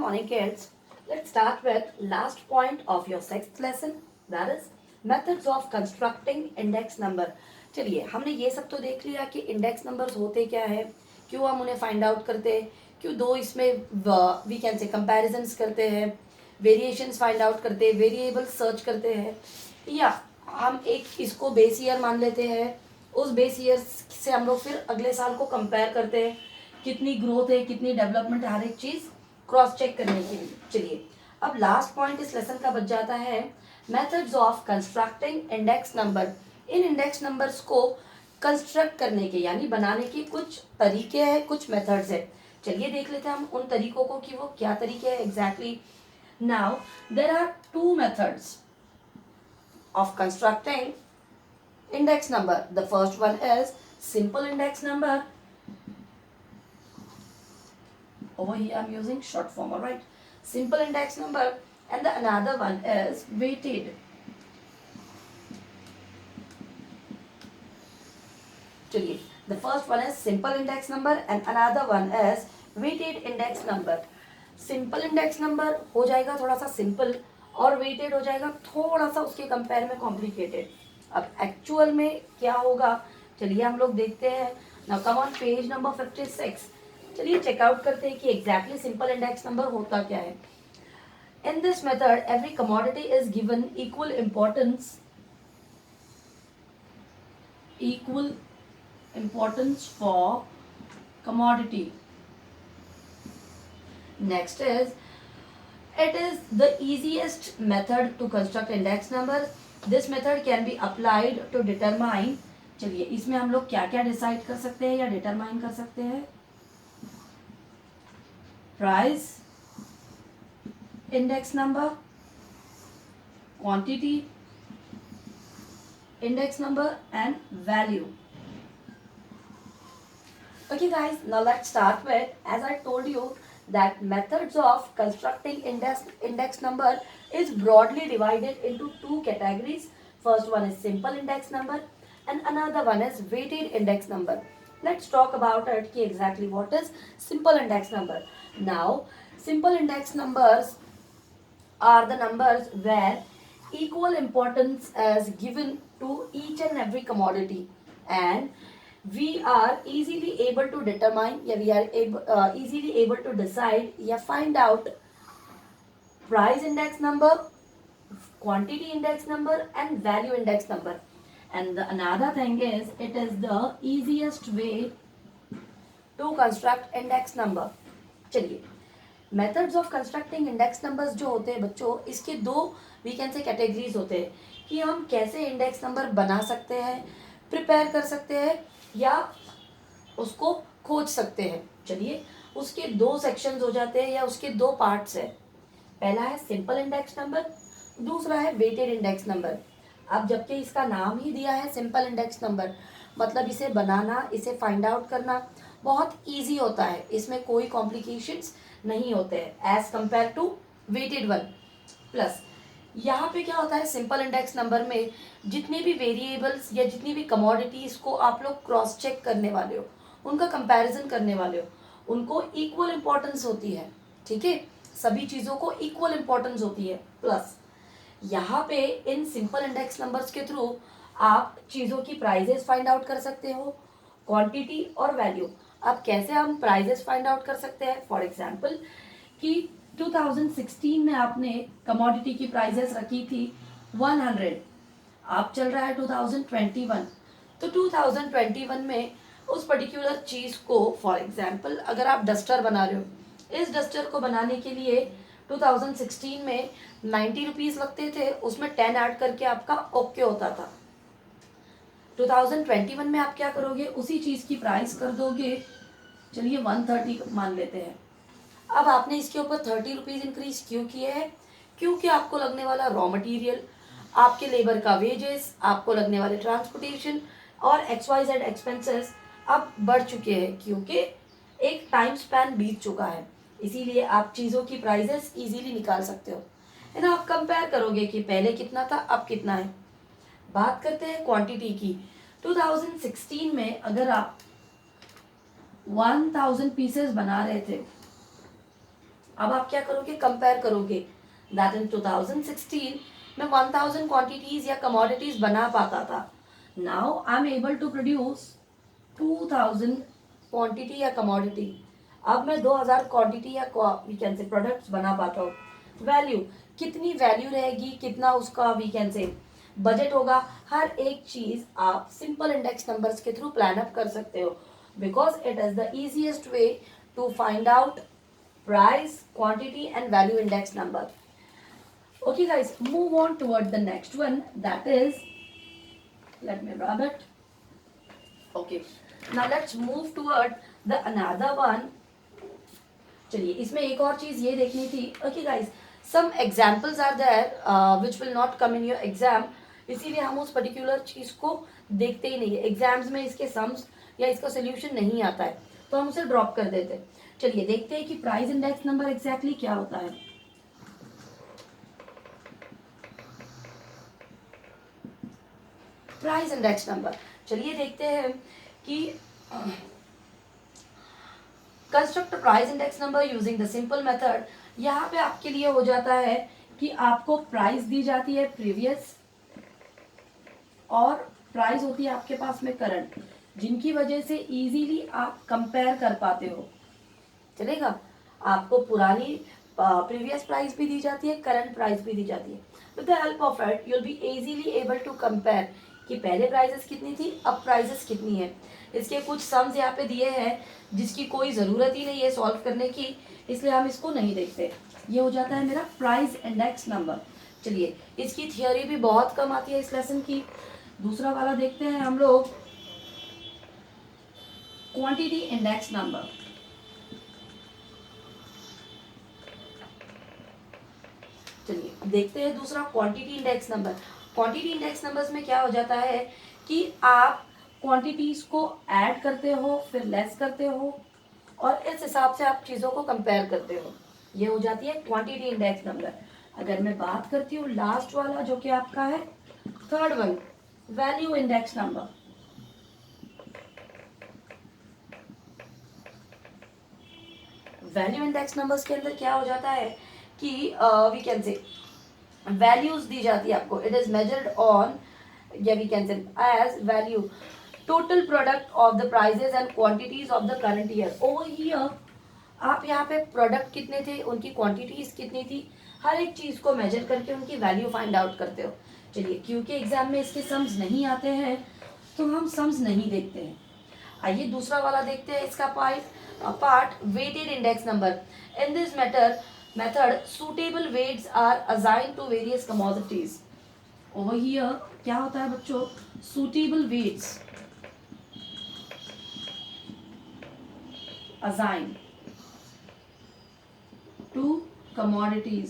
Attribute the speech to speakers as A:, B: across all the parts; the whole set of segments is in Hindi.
A: morning, kids. Let's start with last point of your sixth lesson, that is methods of constructing index number. चलिए, हमने ये सब तो देख लिया कि इंडेक्स नंबर्स होते क्या है, क्यों हम उन्हें फाइंड आउट करते हैं, क्यों दो इसमें वी कैन से कंपैरिजन्स करते हैं, वेरिएशंस फाइंड आउट करते हैं, वेरिएबल सर्च करते हैं, या हम एक इसको बेस ईयर मान लेते हैं, उस बेस ईयर से हम लोग फिर अगले साल को कंपेयर करते हैं, कितनी ग्रोथ है, कितनी डेवलपमेंट है, हर एक चीज़ क्रॉस चेक करने के लिए. चलिए, अब लास्ट पॉइंट इस लेसन का बच जाता है methods of constructing index number. In index numbers को कंस्ट्रक्ट करने के यानी बनाने के कुछ तरीके हैं, कुछ मेथड्स है. चलिए देख लेते हैं हम उन तरीकों को कि वो क्या तरीके हैं एग्जैक्टली. Now there are two methods of constructing index number. The first one is simple index number. Over here I'm using short form, alright. Simple index number, and the another one is weighted. चलिए, the first one is simple index number and another one is weighted index number. Simple index number हो जाएगा थोड़ा सा simple और वेटेड हो जाएगा थोड़ा सा उसके कंपेयर में कॉम्प्लिकेटेड. अब एक्चुअल में क्या होगा, चलिए हम लोग देखते हैं. Now come on page number 56. चलिए चेकआउट करते हैं कि एग्जैक्टली सिंपल इंडेक्स नंबर होता क्या है. इन this method every commodity is given equal importance for commodity. Next is, it is the easiest method to construct index number. This method can be applied to determine. चलिए इसमें हम लोग क्या क्या डिसाइड कर सकते हैं या डिटरमाइन कर सकते हैं. Price index number, quantity index number and value. Okay guys, now let's start with, as I told you, that methods of constructing index number is broadly divided into two categories. First one is simple index number and another one is weighted index number. Let's talk about it ki exactly what is simple index number. Now simple index numbers are the numbers where equal importance is given to each and every commodity, and we are easily able to determine, yeah, we are easily able to decide, yeah, find out price index number, quantity index number and value index number. And the another thing is, it is the easiest way to construct index number. चलिए, methods of constructing index numbers जो होते हैं बच्चों, इसके दो वी कैन से कैटेगरीज होते हैं कि हम कैसे इंडेक्स नंबर बना सकते हैं, प्रिपेयर कर सकते हैं या उसको खोज सकते हैं. चलिए, उसके दो सेक्शंस हो जाते हैं या उसके दो पार्ट्स है. पहला है सिंपल इंडेक्स नंबर, दूसरा है वेटेड इंडेक्स नंबर. अब जबकि इसका नाम ही दिया है सिंपल इंडेक्स नंबर, मतलब इसे बनाना, इसे फाइंड आउट करना बहुत ईजी होता है, इसमें कोई कॉम्प्लिकेशंस नहीं होते हैं as compare to weighted one. Plus यहाँ पे क्या होता है, सिंपल इंडेक्स नंबर में जितने भी वेरिएबल्स या जितनी भी कमोडिटीज़ को आप लोग क्रॉस चेक करने वाले हो, उनका कंपैरिजन करने वाले हो, उनको इक्वल इम्पोर्टेंस होती है. ठीक है, सभी चीज़ों को इक्वल इम्पोर्टेंस होती है. प्लस यहाँ पे इन सिंपल इंडेक्स नंबर्स के थ्रू आप चीज़ों की प्राइजेस फाइंड आउट कर सकते हो, क्वांटिटी और वैल्यू. अब कैसे हम प्राइजेस फाइंड आउट कर सकते हैं, फॉर एग्जांपल कि 2016 में आपने कमोडिटी की प्राइजेस रखी थी 100, आप चल रहा है 2021, तो 2021 में उस पर्टिकुलर चीज़ को, फॉर एग्जांपल अगर आप डस्टर बना रहे हो, इस डस्टर को बनाने के लिए 2016 में 90 रुपीज़ लगते थे, उसमें 10 ऐड करके आपका ओके होता था. 2021 में आप क्या करोगे, उसी चीज़ की प्राइस कर दोगे, चलिए 130 मान लेते हैं. अब आपने इसके ऊपर 30 रुपीज़ इंक्रीज क्यों किए हैं, क्योंकि आपको लगने वाला रॉ मटेरियल, आपके लेबर का वेजेस, आपको लगने वाले ट्रांसपोर्टेशन और XYZ एक्सपेंसेस अब बढ़ चुके हैं, क्योंकि एक टाइम स्पैन बीत चुका है. इसीलिए आप चीज़ों की प्राइजेस इजीली निकाल सकते हो, है ना. आप कंपेयर करोगे कि पहले कितना था, अब कितना है. बात करते हैं क्वांटिटी की. 2016 में अगर आप 1000 पीसेस बना रहे थे, अब आप क्या करोगे, कंपेयर करोगे दैट इन 2016 मैं 1000 क्वांटिटीज या कमोडिटीज बना पाता था, now I am able to produce 2000 quantity या कमोडिटी। अब मैं 2000 क्वांटिटी या वी कैन से प्रोडक्ट्स बना पाता हूँ। वैल्यू, कितनी वैल्यू रहेगी, कितना उसका वी कैन से बजट होगा, हर एक चीज आप सिंपल इंडेक्स नंबर्स के थ्रू प्लान अप कर सकते हो, because it is the easiest way to find out price, quantity and value index number. Okay guys, move on toward the next one, that is, let me grab it. Okay, now let's move toward the another one. चलिए इसमें एक और चीज ये देखनी थी। Okay guys, some examples are there which will not come in your exam, इसीलिए हम उस पर्टिकुलर चीज को देखते ही नहीं है। एग्जाम्स में इसके सम्स या इसका सोल्यूशन नहीं आता है तो हम उसे ड्रॉप कर देते हैं। चलिए देखते हैं कि प्राइस इंडेक्स नंबर एग्जैक्टली क्या होता है। प्राइस इंडेक्स नंबर, चलिए देखते हैं कि construct price index number using the simple method. यहाँ पे आपके लिए हो जाता है कि आपको प्राइस दी जाती है प्रीवियस और प्राइस होती है आपके पास में करंट, जिनकी वजह से इजीली आप कंपेयर कर पाते हो। चलेगा, आपको पुरानी प्रीवियस प्राइस भी दी जाती है, करंट प्राइस भी दी जाती है। With the help of it you will be easily able to compare कि पहले प्राइसेस कितनी थी, अब प्राइसेस कितनी है। इसके कुछ सम्स यहाँ पे दिए हैं जिसकी कोई ज़रूरत ही नहीं है सॉल्व करने की, इसलिए हम इसको नहीं देखते। ये हो जाता है मेरा प्राइस इंडेक्स नंबर। चलिए इसकी थियोरी भी बहुत कम आती है इस लेसन की। दूसरा वाला देखते हैं हम लोग, क्वांटिटी इंडेक्स नंबर। चलिए देखते हैं दूसरा, quantity index number. Quantity index numbers में क्या हो जाता है कि आप क्वांटिटीज को ऐड करते हो, फिर लेस करते हो और इस हिसाब से आप चीज़ों को कंपेयर करते हो। ये हो जाती है क्वांटिटी इंडेक्स नंबर। अगर मैं बात करती हूँ लास्ट वाला जो कि आपका है third one, value index number. Value index numbers के अंदर क्या हो जाता है कि वी कैन से वैल्यूज दी जाती है आपको। इट इज मेजर्ड ऑन या we can say as value total product of the prices and quantities of the current year. Over here आप यहाँ पे प्रोडक्ट कितने थे, उनकी क्वांटिटीज कितनी थी, हर एक चीज को मेजर करके उनकी वैल्यू फाइंड आउट करते हो। चलिए क्योंकि एग्जाम में इसके सम्स नहीं आते हैं तो हम सम्स नहीं देखते हैं। आइए दूसरा वाला देखते हैं इसका part weighted index number. In this method suitable weights are assigned to various commodities. Over here क्या होता है बच्चों, suitable weights assigned to commodities।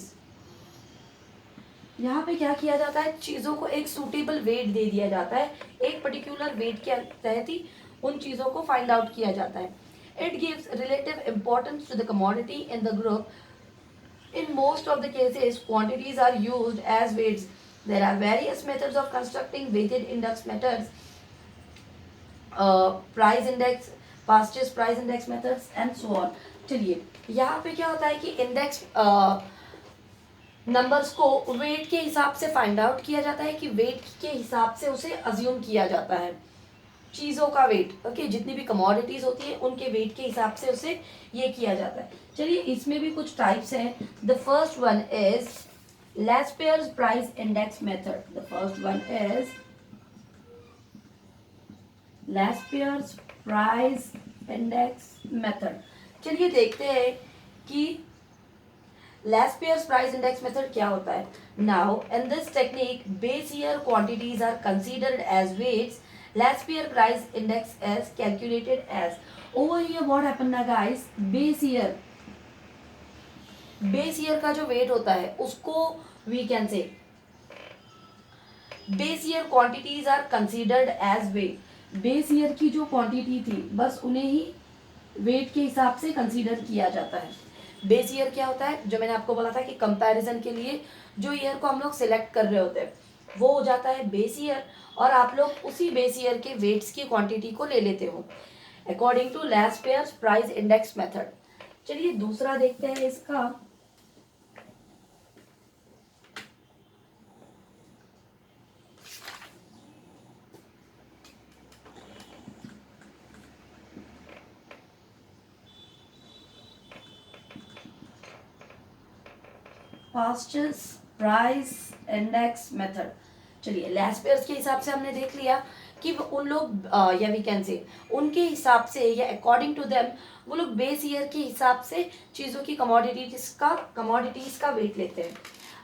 A: यहाँ पे क्या किया जाता है, चीजों को एक सुटेबल वेट दे दिया जाता है, एक पर्टिकुलर वेट के तहत ही उन चीजों को फाइंड आउट किया जाता है। It gives relative importance to the commodity in the group. In most of the cases, quantities are used as weights. There are various methods of constructing weighted index methods, price index, fastest price index methods, and so on. चलिए यहाँ पे क्या होता है कि इंडेक्स नंबर्स को वेट के हिसाब से फाइंड आउट किया जाता है कि वेट के हिसाब से उसे अज्यूम किया जाता है, चीज़ों का वेट। ओके, जितनी भी कमोडिटीज होती है उनके वेट के हिसाब से उसे ये किया जाता है। चलिए इसमें भी कुछ टाइप्स हैं। The first one is Laspeyres price index method. The first one is Laspeyres price index method. चलिए देखते हैं कि लेस्पेयर्स प्राइस इंडेक्स मेथड क्या होता है। Now in this technique base year quantities are considered as weights. Laspere price index is calculated as, over here what happened ना guys, base year का जो weight होता है उसको we can say base year quantities are considered as weight। base year की जो quantity थी बस उन्हें ही weight के हिसाब से consider किया जाता है। base year क्या होता है, जो मैंने आपको बोला था कि comparison के लिए जो year को हम लोग select कर रहे होते हैं वो हो जाता है बेस ईयर, और आप लोग उसी बेस ईयर के वेट्स की क्वांटिटी को ले लेते हो according to Laspeyres price index method. चलिए दूसरा देखते हैं इसका। Fastest price index method. चलिए लास्ट पेयर्स के हिसाब से हमने देख लिया कि उन लोग या वी कैन से उनके हिसाब से या अकॉर्डिंग टू देम वो लोग बेस ईयर के हिसाब से चीज़ों की कमोडिटीज का वेट लेते हैं।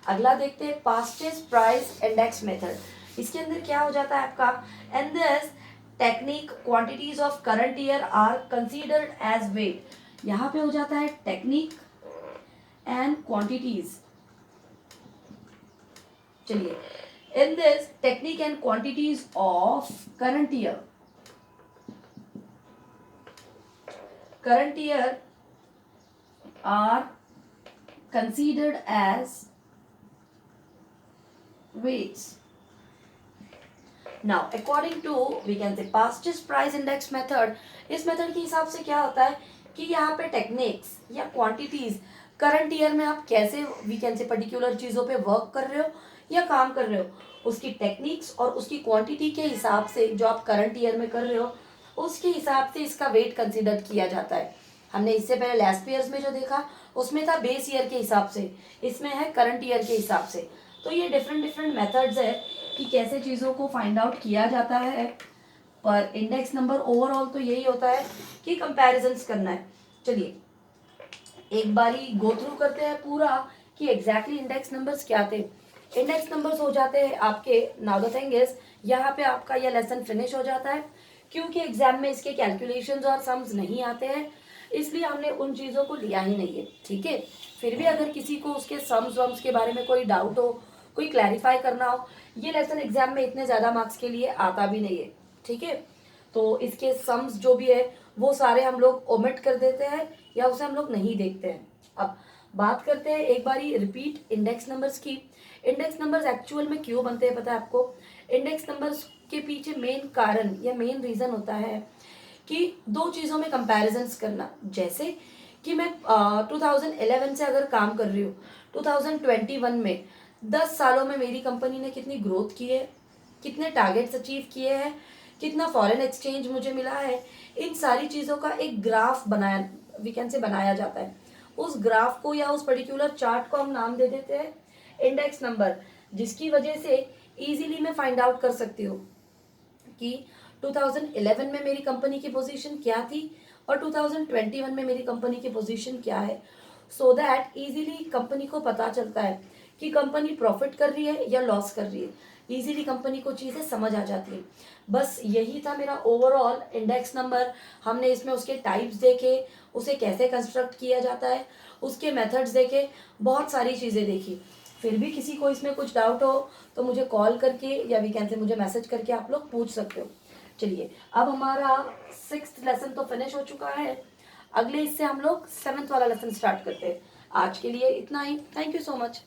A: अगला देखते हैं फास्टेस्ट प्राइस इंडेक्स मेथड। इसके अंदर क्या हो जाता है आपका, and this technique quantities of current year are considered as weight. यहाँ पे हो जाता है टेक्निक एंड क्वांटिटीज। चलिए, in this technique and quantities of current year are considered as weights. Now according to we can say fastest price index method, इस मेथड के हिसाब से क्या होता है कि यहाँ पे टेक्निक्स या क्वांटिटीज करंट ईयर में आप कैसे वी कैन से पर्टिकुलर चीज़ों पे वर्क कर रहे हो या काम कर रहे हो, उसकी टेक्निक्स और उसकी क्वांटिटी के हिसाब से जो आप करंट ईयर में कर रहे हो उसके हिसाब से इसका वेट कंसीडर किया जाता है। हमने इससे पहले लास्ट ईयर्स में जो देखा उसमें था बेस ईयर के हिसाब से, इसमें है करंट ईयर के हिसाब से। तो ये डिफरेंट डिफरेंट मेथड्स है कि कैसे चीज़ों को फाइंड आउट किया जाता है। पर इंडेक्स नंबर ओवरऑल तो यही होता है कि कंपैरिजंस करना है। चलिए एक बारी गो थ्रू करते हैं पूरा कि एग्जैक्टली इंडेक्स नंबर्स क्या थे। इंडेक्स नंबर्स हो जाते हैं आपके, नाउ द थिंग इज यहाँ पे आपका यह लेसन फिनिश हो जाता है क्योंकि एग्जाम में इसके कैलकुलेशंस और सम्स नहीं आते हैं, इसलिए हमने उन चीज़ों को लिया ही नहीं है। ठीक है, फिर भी अगर किसी को उसके सम्स वम्स के बारे में कोई डाउट हो, कोई क्लैरिफाई करना हो, ये लेसन एग्जाम में इतने ज़्यादा मार्क्स के लिए आता भी नहीं है। ठीक है, तो इसके सम्स जो भी है वो सारे हम लोग ओमिट कर देते हैं या उसे हम लोग नहीं देखते हैं। अब बात करते हैं एक बारी रिपीट इंडेक्स नंबर्स की। इंडेक्स नंबर्स एक्चुअल में क्यों बनते हैं पता है आपको? इंडेक्स नंबर्स के पीछे मेन कारण या मेन रीजन होता है कि दो चीज़ों में कंपैरिजंस करना। जैसे कि मैं 2011 से अगर काम कर रही हूँ, 2021 में 10 सालों में मेरी कंपनी ने कितनी ग्रोथ की है, कितने टारगेट्स अचीव किए हैं, कितना फॉरेन एक्सचेंज मुझे मिला है, इन सारी चीज़ों का एक ग्राफ बनाया वी कैन से बनाया जाता है। उस ग्राफ को या उस पर्टिकुलर चार्ट को हम नाम दे देते हैं इंडेक्स नंबर, जिसकी वजह से इजीली मैं फाइंड आउट कर सकती हूँ कि 2011 में मेरी कंपनी की पोजीशन क्या थी और 2021 में मेरी कंपनी की पोजीशन क्या है, सो दैट इजीली कंपनी को पता चलता है कि कंपनी प्रॉफिट कर रही है या लॉस कर रही है। इजीली कंपनी को चीज़ें समझ आ जाती है। बस यही था मेरा ओवरऑल इंडेक्स नंबर। हमने इसमें उसके टाइप्स देखे, उसे कैसे कंस्ट्रक्ट किया जाता है, उसके मेथड्स देखे, बहुत सारी चीज़ें देखी। फिर भी किसी को इसमें कुछ डाउट हो तो मुझे कॉल करके या वी कैन से मुझे मैसेज करके आप लोग पूछ सकते हो। चलिए अब हमारा 6th लेसन तो फिनिश हो चुका है, अगले इससे हम लोग 7th वाला लेसन स्टार्ट करते हैं। आज के लिए इतना ही। Thank you so much.